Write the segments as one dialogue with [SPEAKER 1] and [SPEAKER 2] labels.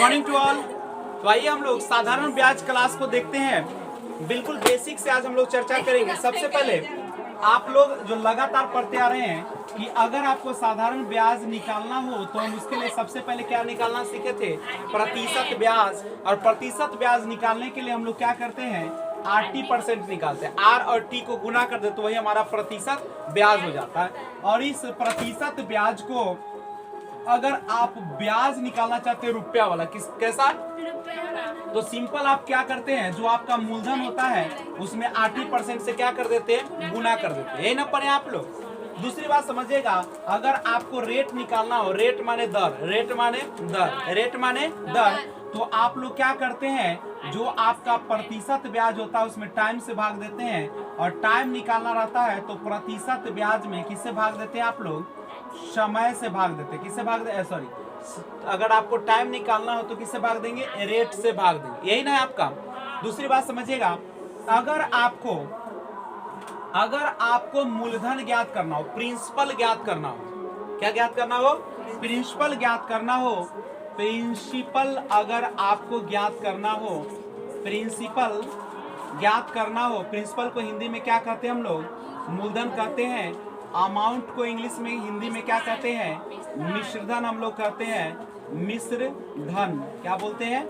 [SPEAKER 1] Morning to all. तो आइए हम लोग साधारण ब्याज क्लास को देखते हैं। बिल्कुल बेसिक से आज हम लोग चर्चा करेंगे। सबसे पहले आप लोग जो लगातार पढ़ते आ रहे हैं कि अगर आपको साधारण ब्याज निकालना हो तो हम उसके लिए सबसे पहले क्या निकालना सीखे थे, प्रतिशत ब्याज। और प्रतिशत ब्याज निकालने के लिए हम लोग क्या करते हैं, RT% निकालते हैं। R और T को गुना कर दे तो वही हमारा प्रतिशत ब्याज हो जाता है। और इस प्रतिशत ब्याज को अगर आप ब्याज निकालना चाहते हैं रुपया वाला, किस कैसा, तो सिंपल आप क्या करते हैं, जो आपका मूलधन होता है उसमें 80% से क्या कर देते हैं, गुना कर देते हैं। यही ना पढ़े आप लोग। दूसरी बात समझिएगा, अगर आपको रेट निकालना हो, रेट माने दर, रेट माने दर, रेट माने दर, तो आप लोग क्या करते हैं, जो आपका प्रतिशत ब्याज होता है उसमें टाइम से भाग देते हैं। और टाइम निकालना रहता है तो प्रतिशत ब्याज में किससे भाग देते हैं आप लोग, समय से भाग देते हैं। किससे भाग दे, सॉरी, अगर आपको टाइम निकालना हो तो किससे भाग देंगे, रेट से भाग देंगे। यही ना है आपका। दूसरी बात समझिएगा, अगर आपको मूलधन ज्ञात करना हो, प्रिंसिपल ज्ञात करना हो, क्या ज्ञात करना हो, प्रिंसिपल ज्ञात करना हो, प्रिंसिपल अगर आपको ज्ञात करना हो, प्रिंसिपल ज्ञात करना हो, प्रिंसिपल को हिंदी में क्या कहते हैं हम लोग, मूलधन कहते हैं। अमाउंट को इंग्लिश में हिंदी में क्या कहते हैं, मिश्रधन हम लोग कहते हैं, मिश्र धन। क्या बोलते हैं,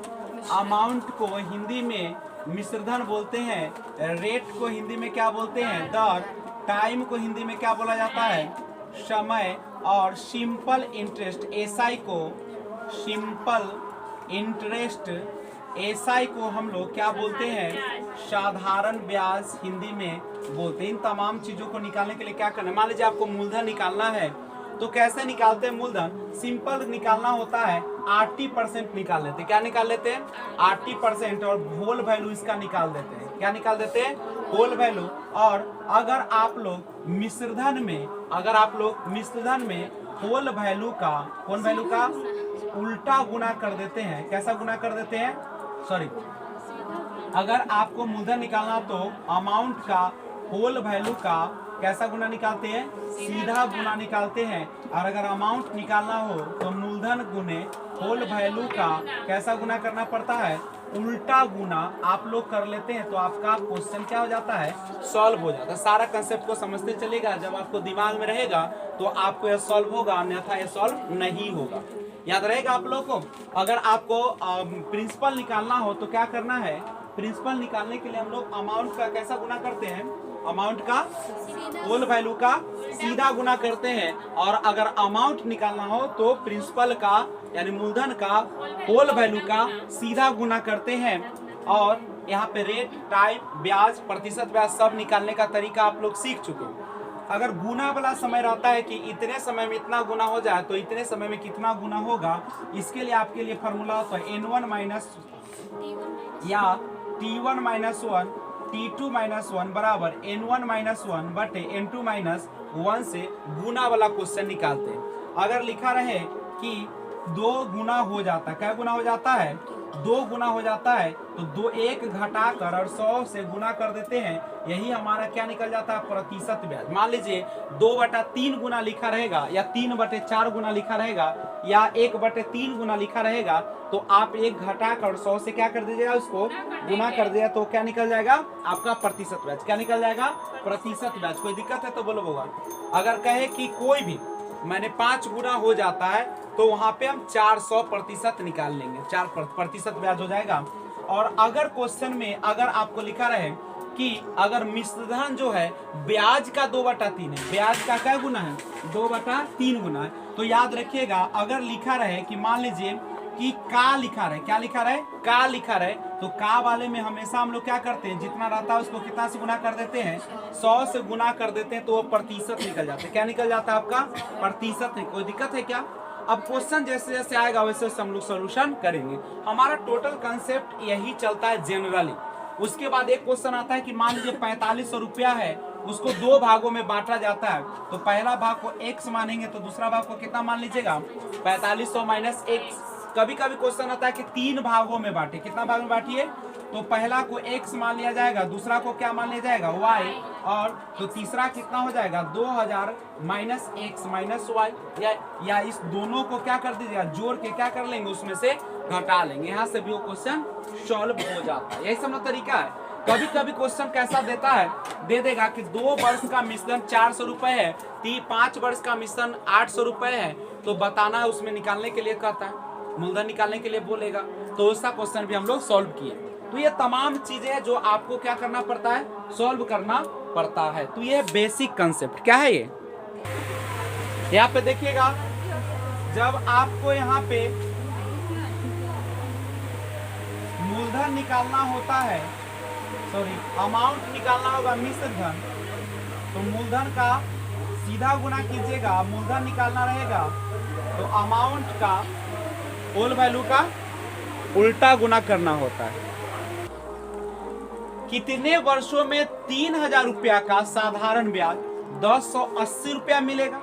[SPEAKER 1] अमाउंट को हिंदी में मिश्रधन बोलते हैं। रेट को हिंदी में क्या बोलते हैं, दर। टाइम को हिंदी में क्या बोला जाता है, समय। और सिंपल इंटरेस्ट SI को, सिंपल इंटरेस्ट SI को हम लोग क्या बोलते हैं, साधारण ब्याज हिंदी में बोलते हैं। इन तमाम चीजों को निकालने के लिए क्या करना है, मान लीजिए आपको मूलधन निकालना है तो कैसे निकालते हैं मूलधन, सिंपल निकालना होता है 80% निकाल लेते हैं। क्या निकाल लेते हैं, 80%। और होल वैल्यू इसका निकाल देते हैं। क्या निकाल देते हैं, होल वैल्यू। और अगर आप लोग मिश्रधन में, अगर आप लोग मिश्रधन में होल वैल्यू का, होल वैल्यू का उल्टा गुना कर देते हैं। कैसा गुना कर देते हैं, सॉरी, अगर आपको मूलधन निकालना तो अमाउंट का होल वैल्यू का कैसा गुना निकालते हैं, सीधा गुना निकालते हैं। और अगर अमाउंट निकालना हो तो मूलधन गुने होल वैल्यू का कैसा गुना करना पड़ता है, उल्टा गुना आप लोग कर लेते हैं। तो आपका क्वेश्चन क्या हो जाता है, सॉल्व हो जाता है। सारा कंसेप्ट को समझते चलेगा, जब आपको दिमाग में रहेगा तो आपको यह सॉल्व होगा, अन्यथा यह सॉल्व नहीं होगा। याद रहेगा आप लोग को। अगर आपको प्रिंसिपल निकालना हो तो क्या करना है, प्रिंसिपल निकालने के लिए हम लोग अमाउंट का कैसा गुना करते हैं, अमाउंट का होल वैल्यू का सीधा गुना करते हैं। और अगर अमाउंट निकालना हो तो प्रिंसिपल का यानी मूलधन का होल वैल्यू का सीधा गुना करते हैं। और यहाँ पे रेट, टाइम, ब्याज, प्रतिशत ब्याज सब निकालने का तरीका आप लोग सीख चुके हैं। अगर गुना वाला समय रहता है कि इतने समय में इतना गुना हो जाए तो इतने समय में कितना गुना होगा, इसके लिए आपके लिए फॉर्मूला होता है N1 माइनस या T1 माइनस 1 T2 माइनस 1 बराबर N1 माइनस 1 बटे N2 माइनस 1 से गुना वाला क्वेश्चन निकालते हैं। अगर लिखा रहे कि 2 गुना हो जाता है, क्या गुना हो जाता है, 2 गुना हो जाता है, तो 2 1 घटाकर और 100 से गुना कर देते हैं। यही हमारा क्या निकल जाता है, प्रतिशत ब्याज। मान लीजिए 2/3 गुना लिखा रहेगा, या 3/4 गुना लिखा रहेगा, या 1/3 गुना लिखा रहेगा, तो आप 1 घटाकर 100 से क्या कर दीजिएगा, उसको गुना कर दिया तो क्या निकल जाएगा, आपका प्रतिशत ब्याज। क्या निकल जाएगा, प्रतिशत ब्याज। कोई दिक्कत है तो बोलो होगा। अगर कहे कि कोई भी मैंने 5 गुना हो जाता है तो वहां पे हम 400% निकाल लेंगे, 4% ब्याज हो जाएगा। और अगर क्वेश्चन में अगर आपको लिखा रहे कि अगर मिश्रधन जो है ब्याज का 2/3 है, ब्याज का क्या गुना है, 2/3 गुना है, तो याद रखिएगा अगर लिखा रहे कि मान लीजिए कि का लिखा रहे, क्या लिखा रहे, का लिखा रहे, तो का वाले में हमेशा हम लोग क्या करते हैं, जितना रहता है उसको कितना से गुना कर देते हैं, 100 से गुना कर देते हैं, तो वो प्रतिशत निकल जाता है। क्या निकल जाता है आपका, प्रतिशत। नहीं, कोई दिक्कत है क्या। अब क्वेश्चन जैसे जैसे आएगा वैसे वैसे हम लोग सोल्यूशन करेंगे। हमारा टोटल कंसेप्ट यही चलता है जनरली। उसके बाद एक क्वेश्चन आता है कि मान लीजिए 4500 रुपया है, उसको 2 भागों में बांटा जाता है, तो पहला भाग को x मानेंगे तो दूसरा भाग को कितना मान लीजिएगा, 4500 माइनस x, कभी कभी क्वेश्चन आता है कि 3 भागों में बांटे, कितना भाग में बांटिए, तो पहला को x मान लिया जाएगा, दूसरा को क्या मान लिया जाएगा y, और तो तीसरा कितना हो जाएगा 2000 माइनस x माइनस y, या इस दोनों को क्या कर दीजिएगा, जोड़ के क्या कर लेंगे, उसमें से घटा लेंगे। यहाँ से भी वो क्वेश्चन सॉल्व हो जाता है। यही सब तरीका है। कभी कभी क्वेश्चन कैसा देता है, दे देगा कि 2 वर्ष का मिश्रण 400 रुपए है, 5 वर्ष का मिश्रण 800 रुपए है, तो बताना है, उसमें निकालने के लिए कहता है, मूलधन निकालने के लिए बोलेगा। तो उसका क्वेश्चन भी हम लोग सॉल्व किए। तो ये तमाम चीजें हैं जो आपको क्या करना पड़ता है, सॉल्व करना पड़ता है। तो ये बेसिक कंसेप्ट क्या है, ये यहाँ पे देखिएगा, जब आपको यहाँ पे मूलधन निकालना होता है, सॉरी अमाउंट निकालना होगा मिश्र धन, तो मूलधन का सीधा गुना कीजिएगा, मूलधन निकालना रहेगा तो अमाउंट का होल वैल्यू का उल्टा गुना करना होता है। कितने वर्षों में 3000 रुपया का साधारण ब्याज 1080 रुपया मिलेगा?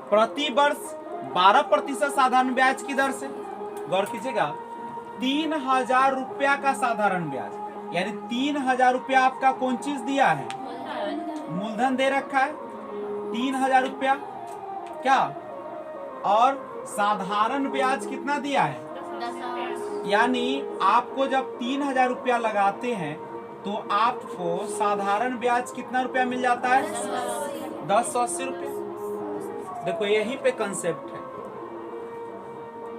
[SPEAKER 1] प्रति वर्ष 12% साधारण ब्याज की दर से। गौर कीजिएगा, 3000 रुपया का साधारण ब्याज, यानी 3000 रुपया आपका कौन चीज दिया है, मूलधन दे रखा है 3000 रुपया क्या, और साधारण ब्याज कितना दिया है, यानी आपको जब 3000 रुपया लगाते हैं तो आपको साधारण ब्याज कितना रुपया मिल जाता है, 1080 रुपया। देखो यहीं पे कंसेप्ट है,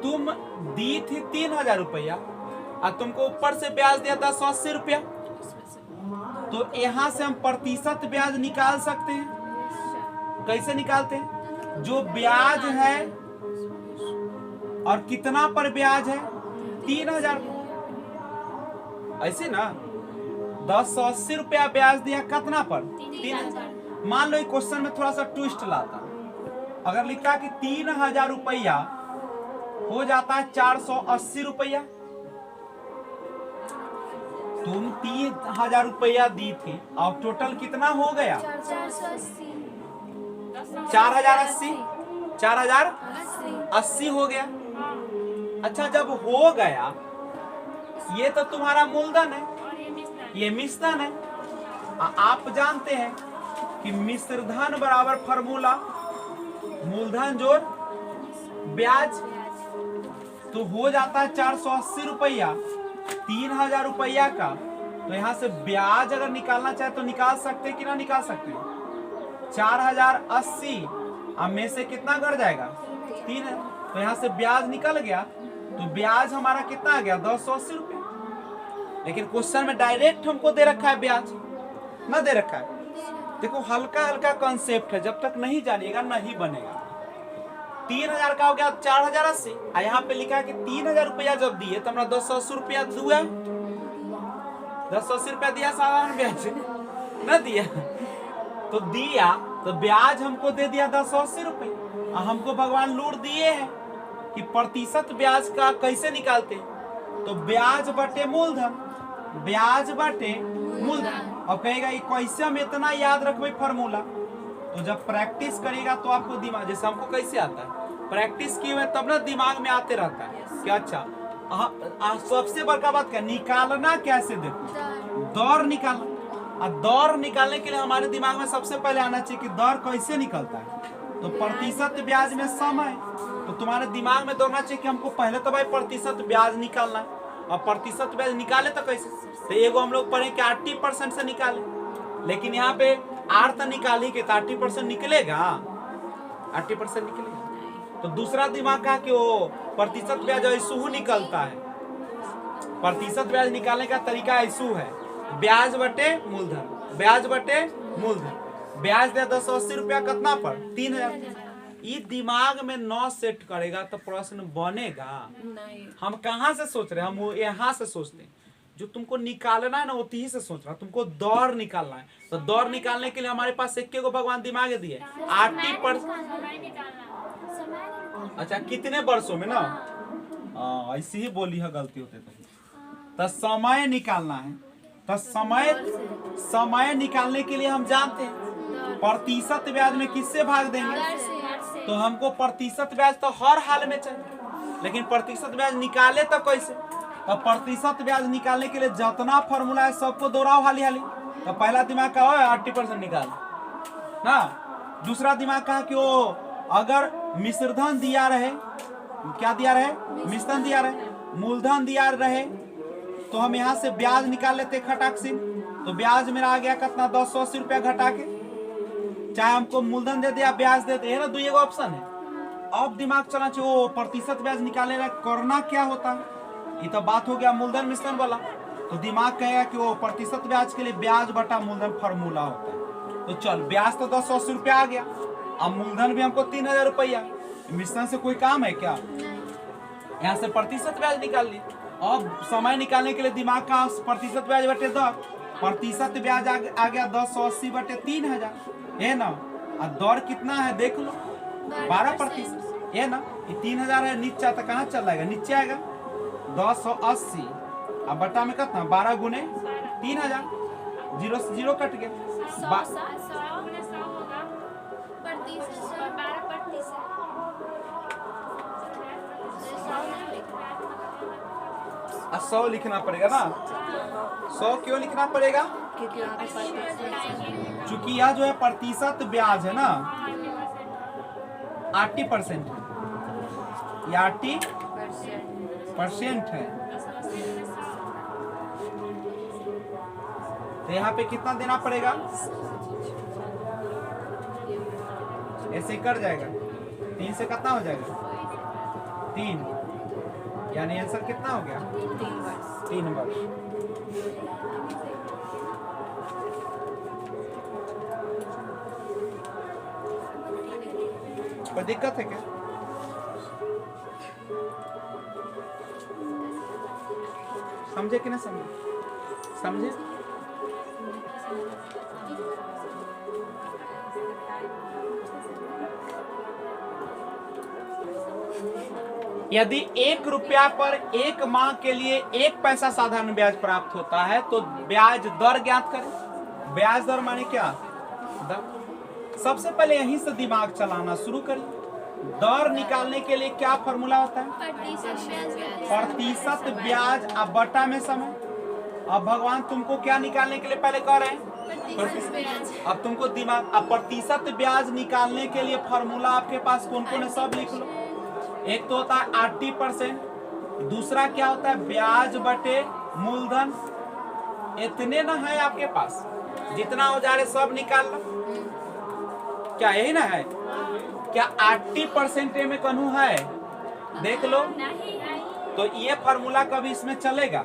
[SPEAKER 1] तुम दी थी 3000 रुपया और तुमको ऊपर से ब्याज दिया 1080 रुपया, तो यहां से हम प्रतिशत ब्याज निकाल सकते हैं। कैसे निकालते हैं, जो ब्याज है और कितना पर ब्याज है, 3000, ऐसे ना 1080 रुपया ब्याज दिया कितना पर, 3000। मान लो क्वेश्चन में थोड़ा सा ट्विस्ट लाता, अगर लिखा कि 3000 रुपया हो जाता है 480 रुपया, तुम 3000 रुपया दी थी और टोटल कितना हो गया, 4080 हो गया। अच्छा, जब हो गया, ये तो तुम्हारा मूलधन है, ये मिश्रधन है। आप जानते हैं कि मिश्रधन बराबर फार्मूला मूलधन जोड़ ब्याज, तो हो जाता है 480 रुपया 3000 रुपया का। तो यहाँ से ब्याज अगर निकालना चाहे तो निकाल सकते कि ना निकाल सकते, 4080 अब में से कितना कर जाएगा, 3, तो यहाँ से ब्याज निकल गया, तो ब्याज हमारा कितना आ गया, 280 रुपया। लेकिन क्वेश्चन में डायरेक्ट हमको दे रखा है ब्याज, ना दे रखा है। देखो हल्का हल्का कंसेप्ट है, जब तक नहीं जानिएगा नहीं बनेगा। 3000 का हो गया 4080, और यहाँ पे लिखा है कि 3000 रुपया जब दिए तो हमारा 280 रुपया दिया, 280 रुपया दिया साधारण ब्याज, न दिया तो दिया, तो ब्याज हमको दे दिया 280 रुपये। हमको भगवान लूट दिए हैं कि प्रतिशत ब्याज का कैसे निकालते, तो ब्याज बटे मूलधन, ब्याज बटे मूलधन। और कहेगा ये कैसे हम इतना याद रखबे फार्मूला, तो जब प्रैक्टिस करेगा तो आपको दिमाग, जैसे हमको कैसे आता है, प्रैक्टिस किए हुए तब ना दिमाग में आते रहता है कि अच्छा सबसे बड़का बात क्या, निकालना कैसे, देखो दौर निकालना, और दौर निकालने के लिए हमारे दिमाग में सबसे पहले आना चाहिए कि दौर कैसे निकलता है। तो प्रतिशत ब्याज में समय, तो तुम्हारे दिमाग में दौड़ना चाहिए कि हमको पहले तो भाई प्रतिशत ब्याज निकालना है, और प्रतिशत ब्याज निकाले तो कैसे, तो एगो हम लोग पढ़े कि 80% से निकाले, लेकिन यहाँ पे आर तो निकाली के 80% निकलेगा, 80% निकलेगा। तो दूसरा दिमाग का कि वो प्रतिशत ब्याज ऐसू निकलता है, प्रतिशत ब्याज निकालने का तरीका ऐसू है, ब्याज बटे मूलधन, ब्याज बटे मूलधन, ब्याज दे 280 रुपया कितना पर, 3000। ये दिमाग में 9 सेट करेगा तो प्रश्न बनेगा नहीं। हम कहाँ से सोच रहे हैं, हम यहाँ से सोचते हैं, जो तुमको निकालना है ना उतनी से सोच रहा, तुमको दौर निकालना है, तो दौर निकालने के लिए हमारे पास एक को भगवान दिमाग दिए 80%। अच्छा कितने वर्षों में ना, ऐसी ही बोली है, गलती होते तो समय निकालना है, तो समय निकालने के लिए हम जानते हैं प्रतिशत ब्याज में किससे भाग देंगे, तो हमको प्रतिशत ब्याज तो हर हाल में चाहिए, लेकिन प्रतिशत ब्याज निकाले तो कैसे? तो प्रतिशत ब्याज निकालने के लिए जितना फॉर्मूला है सबको दोहराओ हाली हाली। तो पहला दिमाग का है 80% निकाल ना। दूसरा दिमाग का कि वो अगर मिश्रधन दिया रहे, क्या दिया रहे? मिश्रधन दिया रहे, मूलधन दिया रहे, तो हम यहाँ से ब्याज निकाल लेते खटाक से। तो ब्याज मेरा आ गया कितना? 280 रुपया घटा के। चाहे हमको मूलधन दे दे या ब्याज दे दे, है ना, दो एक ऑप्शन है। अब दिमाग चलना चाहिए वो प्रतिशत ब्याज निकालने का करना क्या होता है। ये तो बात हो गया मूलधन मिश्रण वाला। तो दिमाग कहेगा कि वो प्रतिशत ब्याज के लिए ब्याज बटा मूलधन फॉर्मूला होता है। तो चल ब्याज तो 280 रुपया आ गया, अब मूलधन भी हमको 3000 रुपया। मिश्रण से कोई काम है क्या? यहाँ से प्रतिशत ब्याज निकाल ली। अब समय निकालने के लिए दिमाग का प्रतिशत ब्याज बटे 10, प्रतिशत ब्याज आ गया 280 बटे 3000, है ना। और दर कितना है देख लो, 12%, है ना। ये 3000 है, नीचे तो कहाँ चल जाएगा? नीचे आएगा 280 अब बटा में कितना? 12 गुने 3000, 0 से 0 कट गया। 100 लिखना पड़ेगा ना। 100 क्यों लिखना पड़ेगा? क्योंकि यह जो है प्रतिशत ब्याज है ना 80% है, या 80% है। तो यहाँ पे कितना देना पड़ेगा? ऐसे कट जाएगा, 3 से कितना हो जाएगा? 3, यानी आंसर कितना हो गया? 3 वर्ष। कोई दिक्कत है क्या? समझे कि नहीं समझे? समझे? यदि 1 रुपया पर 1 माह के लिए 1 पैसा साधारण ब्याज प्राप्त होता है तो ब्याज दर ज्ञात करें। ब्याज दर माने क्या? दर। सबसे पहले यहीं से दिमाग चलाना शुरू करिए। दर निकालने के लिए क्या फॉर्मूला होता है? प्रतिशत ब्याज अब बटा में समय। अब भगवान तुमको क्या निकालने के लिए पहले कह रहे हैं? प्रतिशत। अब तुमको दिमाग, अब प्रतिशत ब्याज निकालने के लिए फॉर्मूला आपके पास कौन कौन है सब लिख लो। एक तो होता है 80%, दूसरा क्या होता है? ब्याज बटे मूलधन। इतने ना है आपके पास, जितना हो जा रहे सब निकाल लो। क्या यही ना है? क्या 80% में कन्हू है? देख लो। तो ये फॉर्मूला कभी इसमें चलेगा?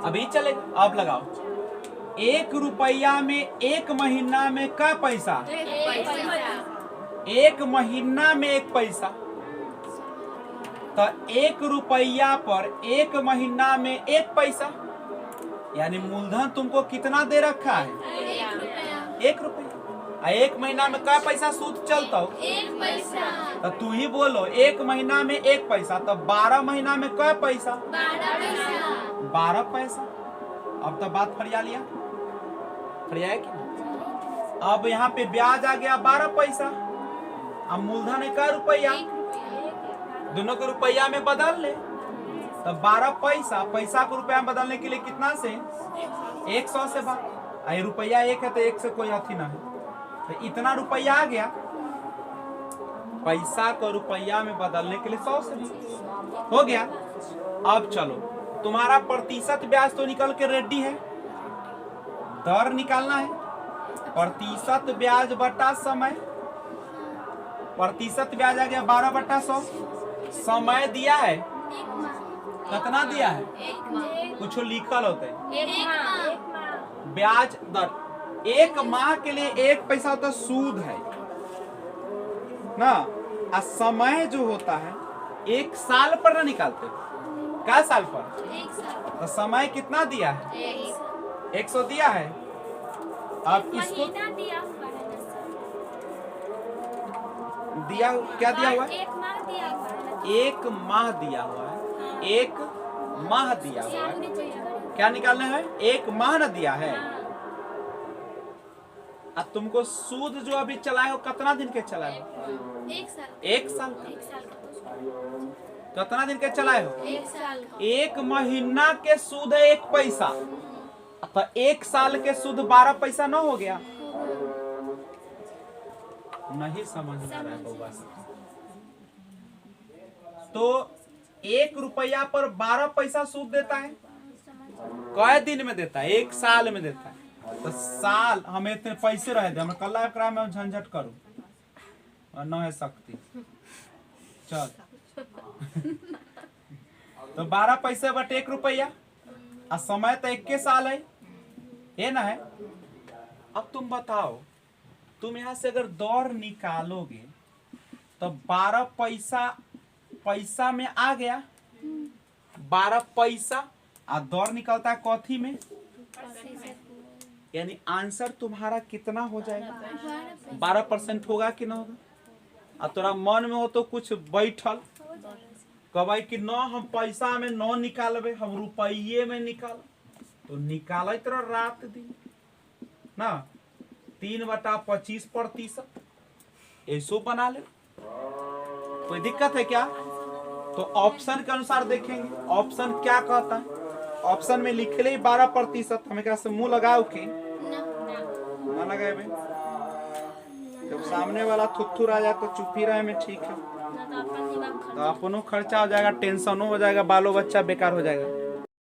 [SPEAKER 1] अभी चलेगा। अब लगाओ, 1 रुपया में 1 महीना में क्या पैसा? 1 महीना में 1 पैसा। तो 1 रुपया पर 1 महीना में 1 पैसा, यानी मूलधन तुमको कितना दे रखा है? 1 रुपया। 1 महीना में क्या पैसा सूद चलता हो? 1 पैसा। तो तू ही बोलो, 1 महीना में 1 पैसा, तो 12 महीना में क्या पैसा? 12 पैसा। अब तो बात फरिया लिया, फरिया कि? अब यहाँ पे ब्याज आ गया 12 पैसा, अब मूलधन है क्या? रुपया। दोनों को रुपया में बदल ले, तो 12 पैसा, पैसा को रुपया में बदलने के लिए कितना से? 100 से भाग। रुपया 1 है तो 1 से कोई अथी ना है, तो इतना रुपया आ गया। पैसा को रुपया में बदलने के लिए 100 से हो गया। अब चलो, तुम्हारा प्रतिशत ब्याज तो निकल के रेडी है, दर निकालना है। प्रतिशत ब्याज बटा समय, प्रतिशत ब्याज आ गया 12 बटा 100। समय दिया है कितना? दिया है कुछ लिखल होते हैं। ब्याज दर 1 माह के लिए 1 पैसा होता सूद है ना। और समय जो होता है 1 साल पर ना निकालते, क्या साल पर? 1 साल। तो समय कितना दिया है? 100 दिया है। अब इसको दिया, क्या दिया हुआ है? 1 माह दिया हुआ है। 1 माह दिया हुआ है, 1 माह दिया हुआ है। क्या निकालना है? 1 माह न दिया है। अब तुमको सूद जो अभी चलाए हो कितना दिन के चलाए हो? 1 साल। 1 साल का। कितना दिन के चलाए हो?
[SPEAKER 2] 1 साल का।
[SPEAKER 1] 1 महीना के सूद है 1 पैसा, तो 1 साल के सूद 12 पैसा ना हो गया? नहीं समझ में आ रहा है बउआ सब। तो 1 रुपया पर 12 पैसा सूद देता है। कई दिन में देता है? 1 साल में देता है। तो साल हमें इतने पैसे रहे थे, हमें कल एकरा में झंझट करूं और न है सकती। चल तो 12 पैसे बट 1 रुपया, और समय तो 21 साल है, ये ना है? अब तुम बताओ, तुम यहां से अगर दौर निकालोगे तो 12 पैसा पैसा में आ गया, 12 पैसा, और दौर निकलता है कथी में? यानी आंसर तुम्हारा कितना हो जाएगा? 12% होगा कि ना होगा? और तोरा मन में हो तो कुछ बैठल कबाई कि न हम पैसा में न निकालबे, हम रुपये में निकाल, तो निकाल तरह रात दिन ना 3/25% ऐसो बना ले, कोई दिक्कत है क्या? तो ऑप्शन के अनुसार देखेंगे ऑप्शन क्या कहता है। ऑप्शन में लिख ले 12%, हमें क्या से मुंह लगाओ कि ना लगाए भाई? जब सामने वाला थुथुर आ जाए तो चुप ही रहे में ठीक है, तो अपनों खर्चा हो जाएगा, टेंशनों हो जाएगा, बालो बच्चा बेकार हो जाएगा।